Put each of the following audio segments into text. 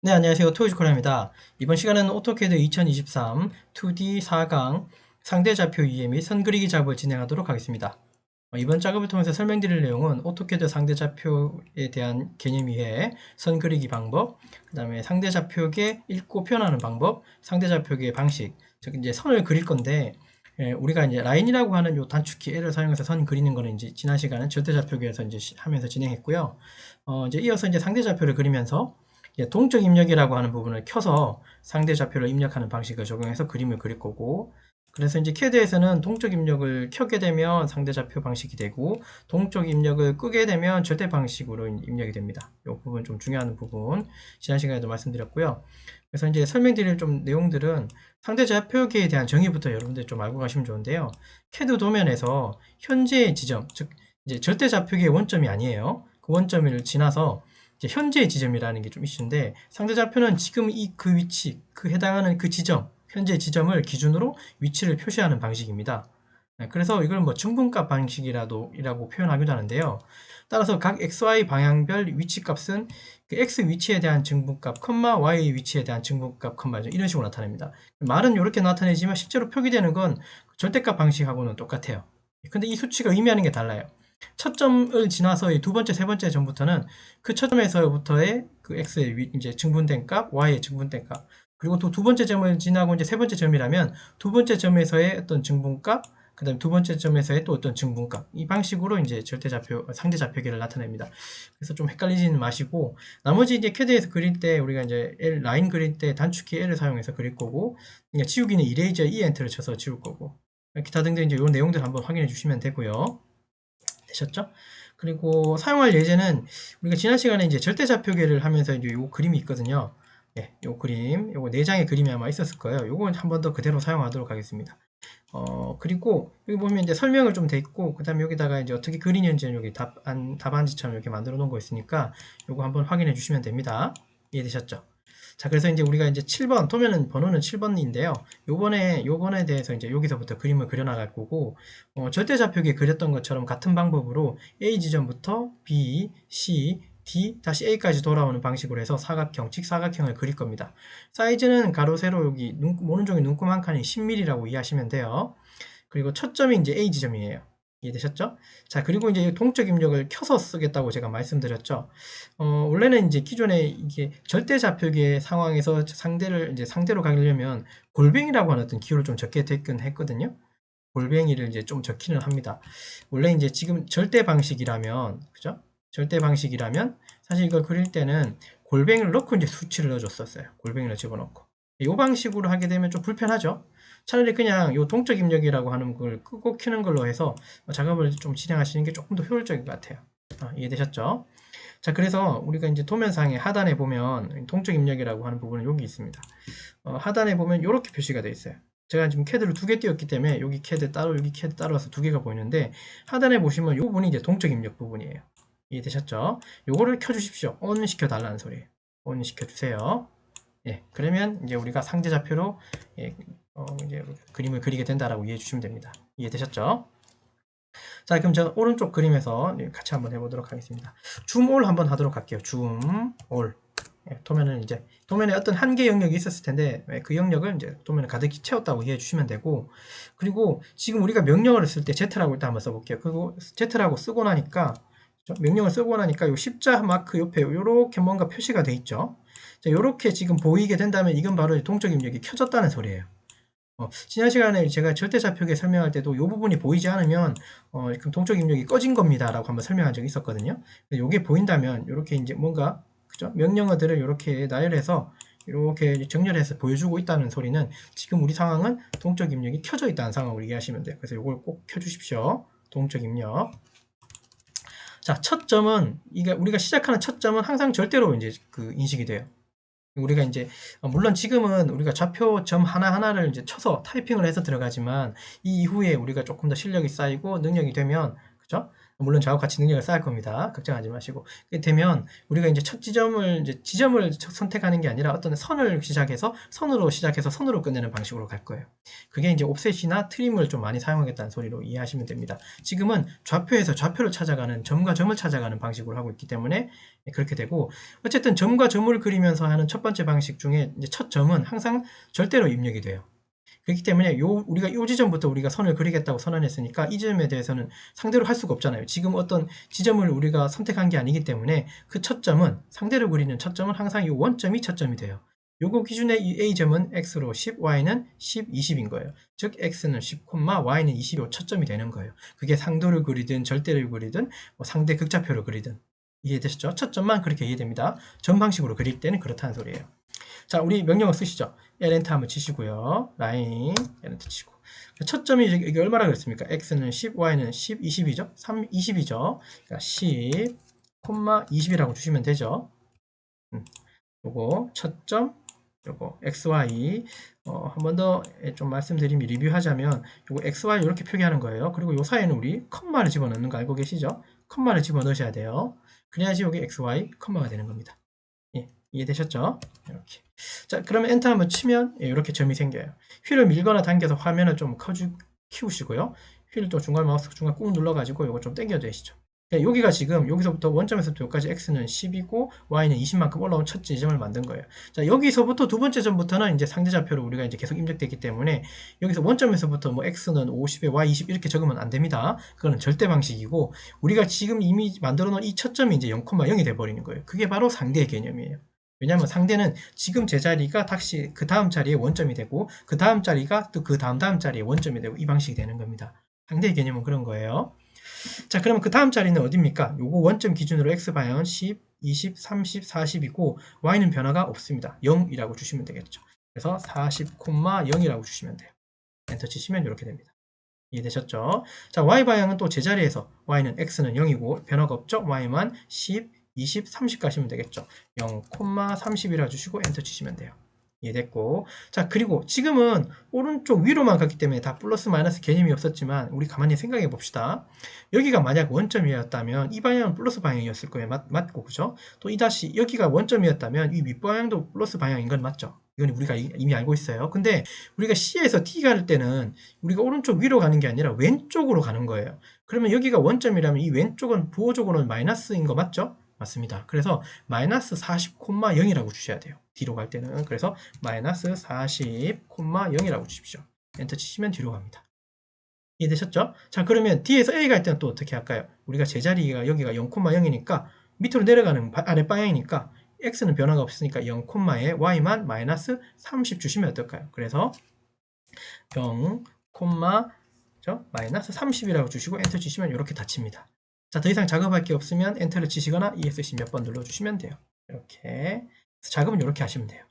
네, 안녕하세요. 토이즈코리아입니다. 이번 시간은 오토캐드 2023 2D 4강 상대좌표 이해 및 선그리기 작업을 진행하도록 하겠습니다. 이번 작업을 통해서 설명드릴 내용은 오토캐드 상대좌표에 대한 개념 이해, 선그리기 방법, 그 다음에 상대좌표계 읽고 표현하는 방법, 상대좌표계의 방식, 즉 이제 선을 그릴 건데 우리가 이제 라인이라고 하는 요 단축키 L을 사용해서 선 그리는 거는 이제 지난 시간에 절대좌표계에서 이제 하면서 진행했고요. 이제 이어서 이제 상대좌표를 그리면서 동적 입력이라고 하는 부분을 켜서 상대 좌표를 입력하는 방식을 적용해서 그림을 그릴 거고, 그래서 이제 캐드에서는 동적 입력을 켜게 되면 상대 좌표 방식이 되고, 동적 입력을 끄게 되면 절대 방식으로 입력이 됩니다. 이 부분 좀 중요한 부분 지난 시간에도 말씀드렸고요. 그래서 이제 설명드릴 좀 내용들은 상대 좌표계에 대한 정의부터 여러분들 좀 알고 가시면 좋은데요. 캐드 도면에서 현재의 지점, 즉 이제 절대 좌표계의 원점이 아니에요. 그 원점을 지나서 이제 현재의 지점이라는 게 좀 이슈인데, 상대좌표는 지금 그 위치, 그 해당하는 그 지점, 현재 지점을 기준으로 위치를 표시하는 방식입니다. 그래서 이걸 뭐 증분값 방식이라고 표현하기도 하는데요. 따라서 각 xy 방향별 위치값은 그 x 위치에 대한 증분값, y 위치에 대한 증분값, 이런 식으로 나타냅니다. 말은 이렇게 나타내지만 실제로 표기되는 건 절대값 방식하고는 똑같아요. 근데 이 수치가 의미하는 게 달라요. 첫 점을 지나서 두 번째, 세 번째 점부터는 그 첫 점에서부터의 그 x의 이제 증분된 값, y의 증분된 값, 그리고 또 두 번째 점을 지나고 이제 세 번째 점이라면 두 번째 점에서의 어떤 증분값, 그 다음에 두 번째 점에서의 또 어떤 증분값, 이 방식으로 이제 절대좌표, 상대좌표계를 나타냅니다. 그래서 좀 헷갈리지는 마시고, 나머지 이제 캐드에서 그릴 때 우리가 이제 라인 그릴 때 단축키 L을 사용해서 그릴 거고, 그러니까 지우기는 이레이저 E 엔터를 쳐서 지울 거고, 기타 등등 이제 이 내용들 한번 확인해 주시면 되고요. 되셨죠? 그리고 사용할 예제는 우리가 지난 시간에 이제 절대좌표계를 하면서 이제 요 그림이 있거든요. 네, 요 그림, 요거 4장의 그림이 아마 있었을 거예요. 요건 한 번 더 그대로 사용하도록 하겠습니다. 그리고 여기 보면 이제 설명을 좀 돼 있고, 그 다음에 여기다가 이제 어떻게 그리는지는 여기 답안지처럼 이렇게 만들어 놓은 거 있으니까 요거 한번 확인해 주시면 됩니다. 이해되셨죠? 자, 그래서 이제 우리가 이제 7번, 도면은 번호는 7번인데요. 요번에 대해서 이제 여기서부터 그림을 그려나갈 거고, 절대좌표기에 그렸던 것처럼 같은 방법으로 A 지점부터 B, C, D, 다시 A까지 돌아오는 방식으로 해서 사각형, 직사각형을 그릴 겁니다. 사이즈는 가로, 세로 여기 오른쪽에 눈금 한 칸이 10mm라고 이해하시면 돼요. 그리고 첫 점이 이제 A 지점이에요. 이해되셨죠? 자, 그리고 이제 동적 입력을 켜서 쓰겠다고 제가 말씀드렸죠. 원래는 이제 기존에 이게 절대좌표계 상황에서 상대로 가려면 골뱅이라고 하는 어떤 기호를 좀 적게 됐긴 했거든요. 골뱅이를 이제 좀 적기는 합니다. 원래 이제 지금 절대 방식이라면, 그죠? 절대 방식이라면 사실 이걸 그릴 때는 골뱅이를 넣고 이제 수치를 넣어줬었어요. 골뱅이를 집어넣고. 이 방식으로 하게 되면 좀 불편하죠? 차라리 그냥 이 동적 입력이라고 하는 걸 끄고 켜는 걸로 해서 작업을 좀 진행하시는 게 조금 더 효율적인 것 같아요. 이해되셨죠? 자, 그래서 우리가 이제 도면상의 하단에 보면 동적 입력이라고 하는 부분은 여기 있습니다. 하단에 보면 이렇게 표시가 되어 있어요. 제가 지금 캐드를 두 개 띄웠기 때문에 여기 캐드 따로, 여기 캐드 따로 해서 두 개가 보이는데, 하단에 보시면 이 부분이 이제 동적 입력 부분이에요. 이해되셨죠? 요거를 켜주십시오. ON 시켜달라는 소리예요. ON 시켜주세요. 예, 그러면 이제 우리가 상대좌표로 예, 이제 그림을 그리게 된다라고 이해해 주시면 됩니다. 이해되셨죠? 자, 그럼 제가 오른쪽 그림에서 같이 한번 해보도록 하겠습니다. 줌올 한번 하도록 할게요. 줌올. 예, 도면에 어떤 한계 영역이 있었을 텐데 그 영역을 이제 도면에 가득히 채웠다고 이해해 주시면 되고, 그리고 지금 우리가 명령어를 쓸 때 Z라고 일단 한번 써볼게요. 그리고 Z라고 쓰고 나니까 명령을 쓰고 나니까 이 십자 마크 옆에 이렇게 뭔가 표시가 돼 있죠. 자, 이렇게 지금 보이게 된다면 이건 바로 동적 입력이 켜졌다는 소리예요. 지난 시간에 제가 절대좌표계 설명할 때도 이 부분이 보이지 않으면 그럼 동적 입력이 꺼진 겁니다 라고 한번 설명한 적이 있었거든요. 이게 보인다면 이렇게 이제 뭔가 그죠? 명령어들을 이렇게 나열해서 이렇게 정렬해서 보여주고 있다는 소리는 지금 우리 상황은 동적 입력이 켜져 있다는 상황으로 이해하시면 돼요. 그래서 이걸 꼭 켜주십시오. 동적 입력. 자, 첫 점은 우리가 시작하는 첫 점은 항상 절대로 이제 그 인식이 돼요. 우리가 이제 물론 지금은 우리가 좌표 점 하나하나를 이제 쳐서 타이핑을 해서 들어가지만 이 이후에 우리가 조금 더 실력이 쌓이고 능력이 되면 그죠? 물론 좌우 같이 능력을 쌓을 겁니다. 걱정하지 마시고. 그게 되면 우리가 이제 첫 지점을 선택하는 게 아니라 어떤 선을 시작해서 선으로 끝내는 방식으로 갈 거예요. 그게 이제 옵셋이나 트림을 좀 많이 사용하겠다는 소리로 이해하시면 됩니다. 지금은 좌표에서 좌표를 찾아가는 점과 점을 찾아가는 방식으로 하고 있기 때문에 그렇게 되고, 어쨌든 점과 점을 그리면서 하는 첫 번째 방식 중에 이제 첫 점은 항상 절대로 입력이 돼요. 그렇기 때문에 우리가 요 지점부터 우리가 선을 그리겠다고 선언했으니까 이 지점에 대해서는 상대로 할 수가 없잖아요. 지금 어떤 지점을 우리가 선택한 게 아니기 때문에 그 첫 점은, 상대로 그리는 첫 점은 항상 이 원점이 첫 점이 돼요. 요거 기준의 이 A점은 X로 10, Y는 10, 20인 거예요. 즉 X는 10, Y는 20이 첫 점이 되는 거예요. 그게 상도를 그리든 절대를 그리든 뭐 상대 극좌표를 그리든. 이해되셨죠? 첫 점만 그렇게 이해됩니다. 점 방식으로 그릴 때는 그렇다는 소리예요. 자, 우리 명령어 쓰시죠. L엔터 한번 치시고요. 라인 L엔터 치시고. 첫 점이 이게 얼마나 그랬습니까? X는 10, Y는 10, 20이죠? 3, 20이죠? 그러니까 10, 20이라고 주시면 되죠. 요거 첫 점, 요거 XY 한 번 더 좀 말씀드리면 리뷰하자면 요거 XY 이렇게 표기하는 거예요. 그리고 요 사이에는 우리 컴마를 집어넣는 거 알고 계시죠? 컴마를 집어넣으셔야 돼요. 그래야지 여기 XY 컴마가 되는 겁니다. 예, 이해되셨죠? 이렇게. 자, 그러면 엔터 한번 치면 이렇게 점이 생겨요. 휠을 밀거나 당겨서 화면을 좀 키우시고요. 휠을 또 중간 마우스 중간 꾹 눌러가지고 이거 좀 당겨 주시죠. 여기가 지금 여기서부터 원점에서부터 여기까지 x는 10이고 y는 20만큼 올라온 첫 지점을 만든 거예요. 자, 여기서부터 두 번째 점부터는 이제 상대좌표로 우리가 이제 계속 입력되기 때문에 여기서 원점에서부터 뭐 x는 50에 y 20 이렇게 적으면 안 됩니다. 그거는 절대 방식이고, 우리가 지금 이미 만들어 놓은 이 첫 점이 이제 0,0이 돼 버리는 거예요. 그게 바로 상대의 개념이에요. 왜냐하면 상대는 지금 제자리가 다시 그 다음 자리에 원점이 되고 그 다음 자리가 또 그 다음 자리에 원점이 되고 이 방식이 되는 겁니다. 상대의 개념은 그런 거예요. 자, 그러면 그 다음 자리는 어디입니까? 요거 원점 기준으로 x방향은 10, 20, 30, 40이고 y는 변화가 없습니다. 0이라고 주시면 되겠죠. 그래서 40, 0이라고 주시면 돼요. 엔터 치시면 이렇게 됩니다. 이해되셨죠? 자, y방향은 또 제자리에서 y는 x는 0이고 변화가 없죠? y만 10, 20, 30 가시면 되겠죠. 0, 30이라 주시고 엔터 치시면 돼요. 이해됐고, 자, 그리고 지금은 오른쪽 위로만 갔기 때문에 다 플러스 마이너스 개념이 없었지만 우리 가만히 생각해 봅시다. 여기가 만약 원점이었다면 이 방향은 플러스 방향이었을 거예요. 맞고, 그죠? 또 이 다시 여기가 원점이었다면 이 윗방향도 플러스 방향인 건 맞죠? 이건 우리가 이미 알고 있어요. 근데 우리가 C에서 D 갈 때는 우리가 오른쪽 위로 가는 게 아니라 왼쪽으로 가는 거예요. 그러면 여기가 원점이라면 이 왼쪽은 부호적으로는 마이너스인 거 맞죠? 맞습니다. 그래서 마이너스 40,0이라고 주셔야 돼요. 뒤로 갈 때는. 그래서 마이너스 40,0이라고 주십시오. 엔터 치시면 뒤로 갑니다. 이해되셨죠? 자, 그러면 D에서 A 갈 때는 또 어떻게 할까요? 우리가 제자리가 여기가 0,0이니까 밑으로 내려가는 아랫방향이니까 X는 변화가 없으니까 0,에 Y만 마이너스 30 주시면 어떨까요? 그래서 0, 마이너스 30이라고 주시고 엔터 치시면 이렇게 닫힙니다. 자, 더 이상 작업할 게 없으면 엔터를 치시거나 ESC 몇 번 눌러주시면 돼요. 이렇게 작업은 이렇게 하시면 돼요.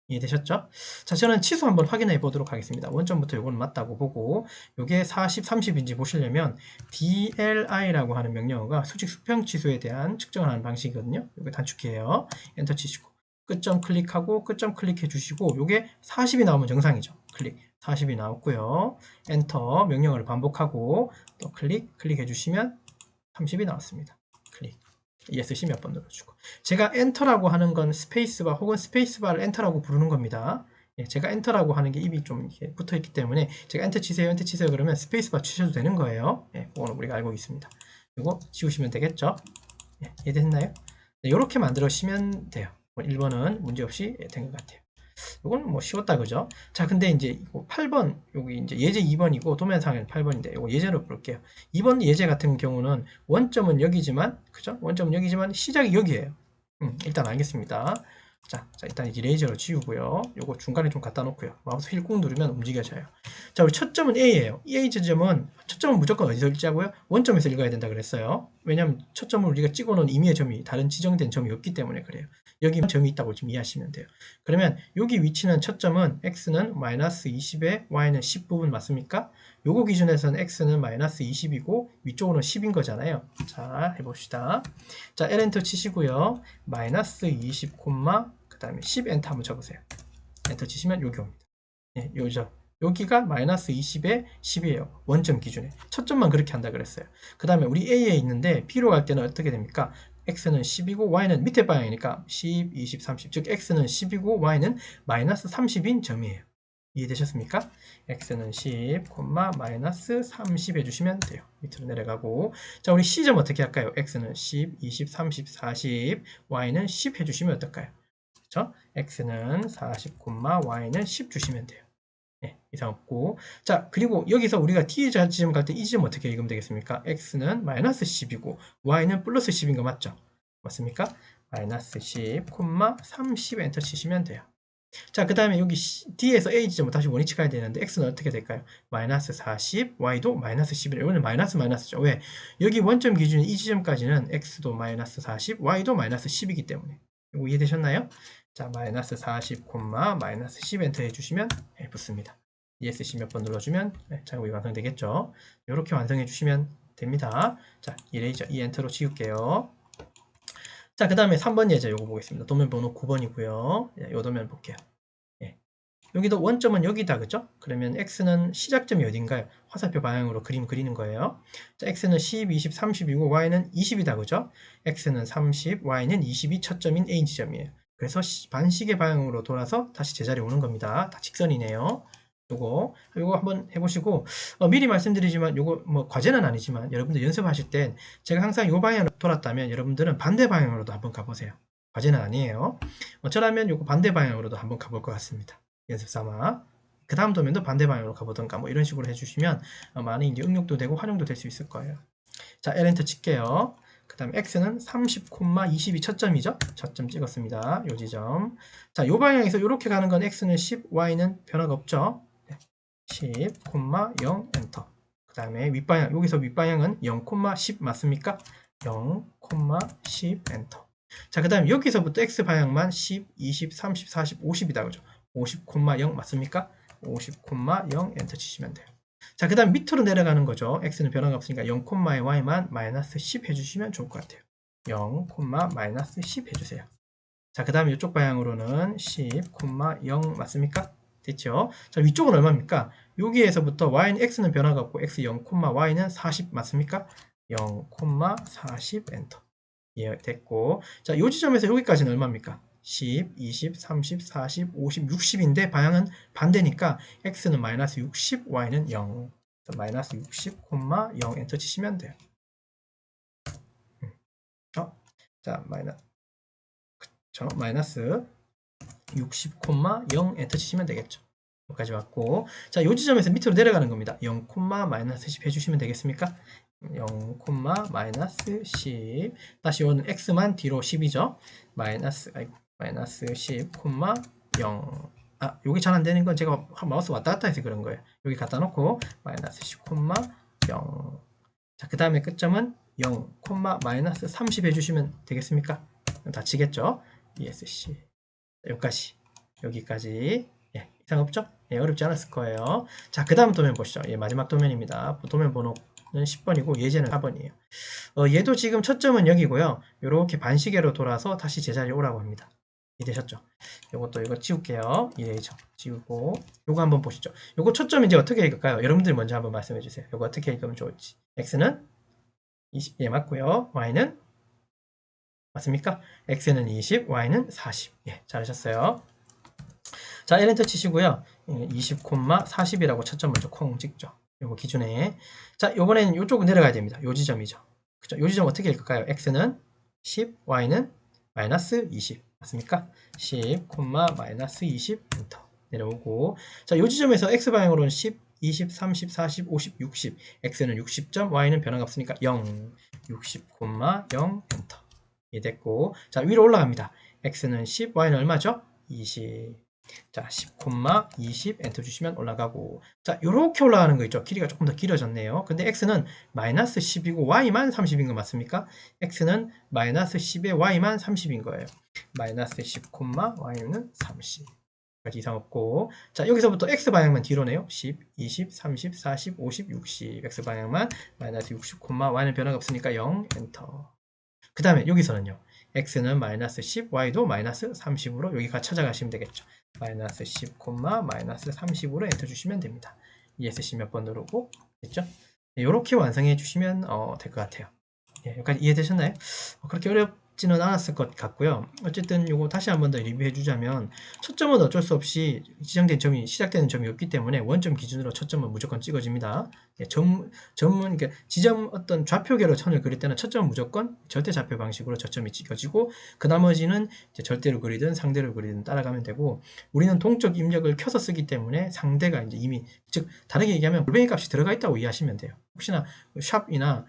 이해되셨죠? 자, 저는 치수 한번 확인해 보도록 하겠습니다. 원점부터 요거는 맞다고 보고 요게 40, 30인지 보시려면 DLI라고 하는 명령어가 수직 수평 치수에 대한 측정을 하는 방식이거든요. 요게 단축키예요. 엔터 치시고 끝점 클릭하고 끝점 클릭해 주시고 요게 40이 나오면 정상이죠. 클릭 40이 나왔고요. 엔터 명령어를 반복하고 또 클릭해 주시면 30이 나왔습니다. 클릭. ESC 몇 번 눌러주고. 제가 엔터라고 하는 건 스페이스바 혹은 스페이스바를 엔터라고 부르는 겁니다. 예, 제가 엔터라고 하는 게 입이 좀 이렇게 붙어 있기 때문에 제가 엔터 치세요, 엔터 치세요 그러면 스페이스바 치셔도 되는 거예요. 예, 그거는 우리가 알고 있습니다. 이거 지우시면 되겠죠? 예, 이해됐나요? 네, 이렇게 만들어시면 돼요. 1번은 문제없이 된 것 같아요. 이건 뭐 쉬웠다 그죠? 자, 근데 이제 8번 여기 이제 예제 2번이고 도면상에는 8번인데 이거 예제로 볼게요. 2번 예제 같은 경우는 원점은 여기지만 그죠? 원점은 여기지만 시작이 여기에요. 일단 알겠습니다. 자, 일단 이레이저로 지우고요. 요거 중간에 좀 갖다 놓고요. 마우스 휠 꾹 누르면 움직여져요. 자, 우리 첫 점은 A예요. 이 A 지점은 첫 점은 무조건 어디서 읽자고요? 원점에서 읽어야 된다 그랬어요. 왜냐면 첫 점을 우리가 찍어놓은 임의의 점이 다른 지정된 점이 없기 때문에 그래요. 여기만 점이 있다고 지금 이해하시면 돼요. 그러면 여기 위치는 첫 점은 x는 마이너스 20에 y는 10 부분 맞습니까? 요거 기준에서는 x는 마이너스 20이고 위쪽으로는 10인 거잖아요. 자, 해봅시다. 자, L 엔터 치시고요. 마이너스 20, 그 다음에 10 엔터 한번 쳐보세요. 엔터 치시면 여기 옵니다. 예, 요죠. 여기가 마이너스 20에 10이에요. 원점 기준에. 첫 점만 그렇게 한다 그랬어요. 그 다음에 우리 A에 있는데 B로 갈 때는 어떻게 됩니까? X는 10이고 Y는 밑에 방향이니까 10, 20, 30. 즉 X는 10이고 Y는 마이너스 30인 점이에요. 이해되셨습니까? X는 10, 마이너스 30 해주시면 돼요. 밑으로 내려가고. 자, 우리 C점 어떻게 할까요? X는 10, 20, 30, 40, Y는 10 해주시면 어떨까요? 그렇죠? X는 40, Y는 10 주시면 돼요. 네, 이상 없고. 자, 그리고 여기서 우리가 D 지점 갈 때 이 지점 어떻게 읽으면 되겠습니까? X는 마이너스 10이고 Y는 플러스 10인 거 맞죠? 맞습니까? 마이너스 10, 30 엔터 치시면 돼요. 자, 그 다음에 여기 D에서 A 지점을 다시 원위치 가야 되는데 X는 어떻게 될까요? 마이너스 40, Y도 마이너스 10이에요. 이거는 마이너스죠. 왜? 여기 원점 기준 이 지점까지는 X도 마이너스 40, Y도 마이너스 10이기 때문에. 이거 이해되셨나요? 자, 마이너스 40, 마이너스 10 엔터 해주시면 붙습니다. ESC 몇 번 눌러주면 작업이 완성되겠죠. 이렇게 완성해 주시면 됩니다. 자, 이레이저 이 엔터로 지울게요. 자, 그 다음에 3번 예제 요거 보겠습니다. 도면 번호 9번이고요. 요 도면 볼게요. 예. 여기도 원점은 여기다, 그죠? 그러면 X는 시작점이 어딘가요? 화살표 방향으로 그림 그리는 거예요. 자, X는 10, 20, 30이고 Y는 20이다, 그죠? X는 30, Y는 20이 첫 점인 A 지점이에요. 그래서 반시계 방향으로 돌아서 다시 제자리에 오는 겁니다. 다 직선이네요. 요거 한번 해보시고 미리 말씀드리지만 요거 뭐 과제는 아니지만 여러분들 연습하실 땐 제가 항상 요 방향으로 돌았다면 여러분들은 반대 방향으로도 한번 가보세요. 과제는 아니에요. 저라면 요거 반대 방향으로도 한번 가볼 것 같습니다. 연습 삼아. 그 다음 도면도 반대 방향으로 가보던가 뭐 이런 식으로 해주시면 많이 이제 응용도 되고 활용도 될 수 있을 거예요. 자, L엔터 칠게요. 그 다음에 X는 30, 20이 첫 점이죠? 첫 점 찍었습니다. 요 지점. 자, 요 방향에서 이렇게 가는 건 X는 10, Y는 변화가 없죠? 10, 0 엔터. 그 다음에 윗방향, 여기서 윗방향은 0, 10 맞습니까? 0, 10 엔터. 자, 그 다음에 여기서부터 X방향만 10, 20, 30, 40, 50이다. 그죠? 50, 0 맞습니까? 50, 0 엔터 치시면 돼요. 자, 그 다음 밑으로 내려가는 거죠. X는 변화가 없으니까 0, Y만 마이너스 10 해주시면 좋을 것 같아요. 0, 마이너스 10 해주세요. 자, 그 다음에 이쪽 방향으로는 10, 0 맞습니까? 됐죠? 자, 위쪽은 얼마입니까? 여기에서부터 y는 x는 변화가 없고 x 0, y는 40 맞습니까? 0, 40 엔터. 예, 됐고. 자, 요 지점에서 여기까지는 얼마입니까? 10, 20, 30, 40, 50, 60인데 방향은 반대니까 x는 마이너스 60, y는 0. 마이너스 60, 0 엔터 치시면 돼요. 자, 마이너스 60, 0 엔터 치시면 되겠죠. 여기까지 왔고, 자, 요 지점에서 밑으로 내려가는 겁니다. 0, 마이너스 10 해주시면 되겠습니까? 0, 마이너스 10. 다시 오는 x만 뒤로 10이죠. 마이너스 10, 0. 아, 여기 잘 안 되는 건 제가 마우스 왔다 갔다 해서 그런 거예요. 여기 갖다 놓고 마이너스 10, 0. 자, 그 다음에 끝점은 0, 마이너스 30 해주시면 되겠습니까? 다치겠죠? ESC. 여기까지. 예, 이상 없죠? 예, 어렵지 않았을 거예요. 자, 그 다음 도면 보시죠. 예, 마지막 도면입니다. 도면 번호는 10번이고 예제는 4번이에요. 얘도 지금 첫 점은 여기고요. 이렇게 반시계로 돌아서 다시 제자리에 오라고 합니다. 이해되셨죠? 이거 지울게요. 이레이저 지우고 요거 한번 보시죠. 요거 첫 점 이제 어떻게 읽을까요? 여러분들이 먼저 한번 말씀해 주세요. 요거 어떻게 읽으면 좋을지. X는 20, 예, 맞고요. Y는 맞습니까? X는 20, Y는 40. 예, 잘하셨어요. 자, L엔터 치시고요. 20, 40이라고 첫 점 먼저 콩 찍죠. 요거 기준에. 자, 요번에는 요쪽으로 내려가야 됩니다. 요 지점이죠. 그죠? 요 지점 어떻게 읽을까요? X는 10, Y는 마이너스 20. 맞습니까? 10, 마이너스 20 엔터. 내려오고. 자, 요 지점에서 X방향으로는 10, 20, 30, 40, 50, 60. X는 60점, Y는 변화가 없으니까 0, 60, 0 엔터. 이해됐고. 자, 위로 올라갑니다. X는 10, Y는 얼마죠? 20. 자, 10, 20 엔터 주시면 올라가고. 자, 요렇게 올라가는 거 있죠. 길이가 조금 더 길어졌네요. 근데 X는 마이너스 10이고 Y만 30인 거 맞습니까? X는 마이너스 10에 Y만 30인 거예요. 마이너스 10, Y는 30. 까지 이상 없고. 자, 여기서부터 X 방향만 뒤로네요. 10, 20, 30, 40, 50, 60. X 방향만 마이너스 60, Y는 변화가 없으니까 0 엔터. 그 다음에 여기서는요. x는 마이너스 10, y도 마이너스 30으로 여기가 찾아가시면 되겠죠. 마이너스 10, 마이너스 30으로 엔터 주시면 됩니다. ESC 몇 번 누르고, 됐죠? 이렇게 완성해 주시면 될 것 같아요. 예, 여기까지 이해되셨나요? 그렇게 어렵지는 않았을 것 같고요. 어쨌든 이거 다시 한 번 더 리뷰해 주자면 초점은 어쩔 수 없이 지정된 점이 시작되는 점이 없기 때문에 원점 기준으로 초점은 무조건 찍어집니다. 예, 그러니까 지점 어떤 좌표계로 선을 그릴 때는 초점은 무조건 절대 좌표 방식으로 초점이 찍어지고 그 나머지는 이제 절대로 그리든 상대로 그리든 따라가면 되고 우리는 동적 입력을 켜서 쓰기 때문에 상대가 이제 이미 즉 다르게 얘기하면 골뱅이 값이 들어가 있다고 이해하시면 돼요. 혹시나 샵이나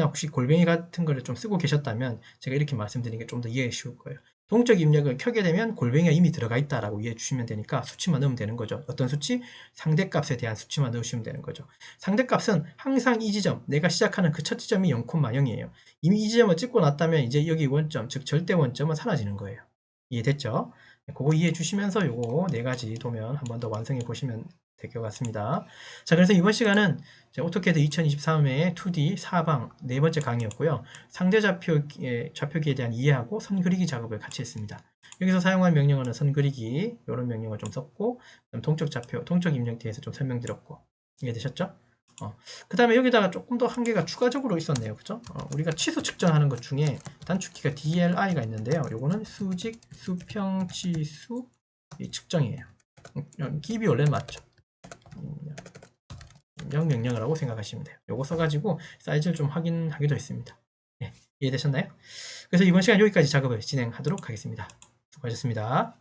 혹시 골뱅이 같은 거를 좀 쓰고 계셨다면 제가 이렇게 말씀드리는 게 좀 더 이해가 쉬울 거예요. 동적 입력을 켜게 되면 골뱅이가 이미 들어가 있다라고 이해해 주시면 되니까 수치만 넣으면 되는 거죠. 어떤 수치? 상대값에 대한 수치만 넣으시면 되는 거죠. 상대값은 항상 이 지점, 내가 시작하는 그 첫 지점이 0,0이에요. 이미 이 지점을 찍고 났다면 이제 여기 원점, 즉 절대 원점은 사라지는 거예요. 이해됐죠? 그거 이해해 주시면서 요거 네 가지 도면 한 번 더 완성해 보시면 될 것 같습니다. 자, 그래서 이번 시간은 오토캐드 2023의 2D 사방 네 번째 강의였고요. 상대 좌표기에 대한 이해하고 선 그리기 작업을 같이 했습니다. 여기서 사용한 명령어는 선 그리기 이런 명령어를 좀 썼고 동적 좌표, 동적 입력 뒤에서 좀 설명드렸고 이해되셨죠? 그 다음에 여기다가 조금 더 한계가 추가적으로 있었네요. 그죠? 우리가 치수 측정하는 것 중에 단축키가 DLI가 있는데요. 요거는 수직, 수평, 치수 측정이에요. 깁이 원래는 맞죠. 명령을 하고 생각하시면 돼요. 요거 써가지고 사이즈를 좀 확인하기도 했습니다. 네, 이해되셨나요? 그래서 이번 시간 여기까지 작업을 진행하도록 하겠습니다. 수고하셨습니다.